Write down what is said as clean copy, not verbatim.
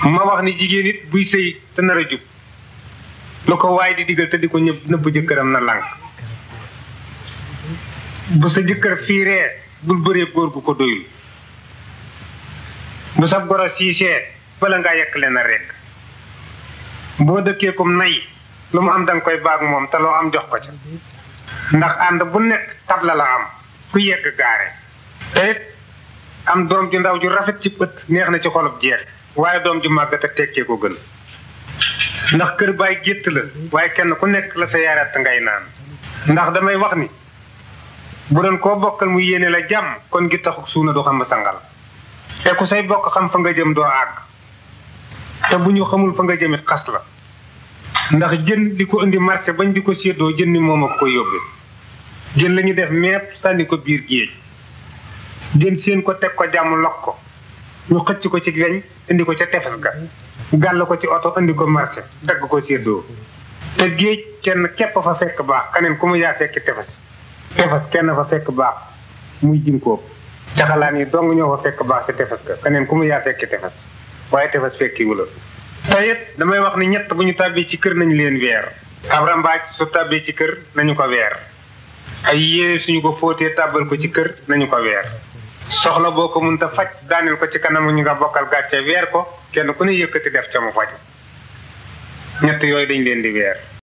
ma wax ni jigéen it buy sëy te nar a jub lu ko waay di digal te di ko nëbb jëkkëram na lànk bu sa jëkkër fiiree bul bëree góor gu ko doyul bu sa goro siisee bala ngaa yekk leen a rekk boo dëkkee kum nay lu mu am danga koy baag moom te loo am jox ko ca ndax ànd bu nekk tabla la am ku yegg gaare te it am doom ju ndaw ju rafet ci bët neex na ci xolub jeex waaye doom ju màggat ak tekkee ko gën ndax kër baay gétt la waaye kenn ku nekk la sa yarat ngay naan ndax damay wax ni bu doon koo bokkal mu yéene la jàmm kon gi taxu suuna du xam ba sangal te ku say bokk xam fa nga jëm doo àgg te bu ñu xamul fa nga jëmit xas la ndax jën di ko indi marché bañ di ko séddoo jën ni moom ak ko yóbbe jën la ñu def mepp sànni ko biir géej jën seen ko teg ko jàmm lok ko ñu xëcc ko ci weñ indi ko ca tefes ga gàll ko ci oto indi ko marché dagg ko séddoo te géej kenn képp fa fekk baax keneen ku mu yaa fekki tefes kenn fa fekk baax muy jinkoo jaxalaan yi dong ñoo fa fekk baax ci tefes ga keneen ku mu yaa fekki tefes waaye tefes fekki wula te it damay wax ni ñett bu ñu tàbbee ci kër nañu leen weer ab rambaaj su tàbbee ci kër nañu ko weer ay yére suñu ko fóotee tàbbal ko ci kër nañu ko weer soxla boo ko mënta faj daaneel ko ci kanamu ñu nga bokkal gàcce weer ko kenn ku ne yëkkati def ca mu faj ñett yooyu dañ leen di weer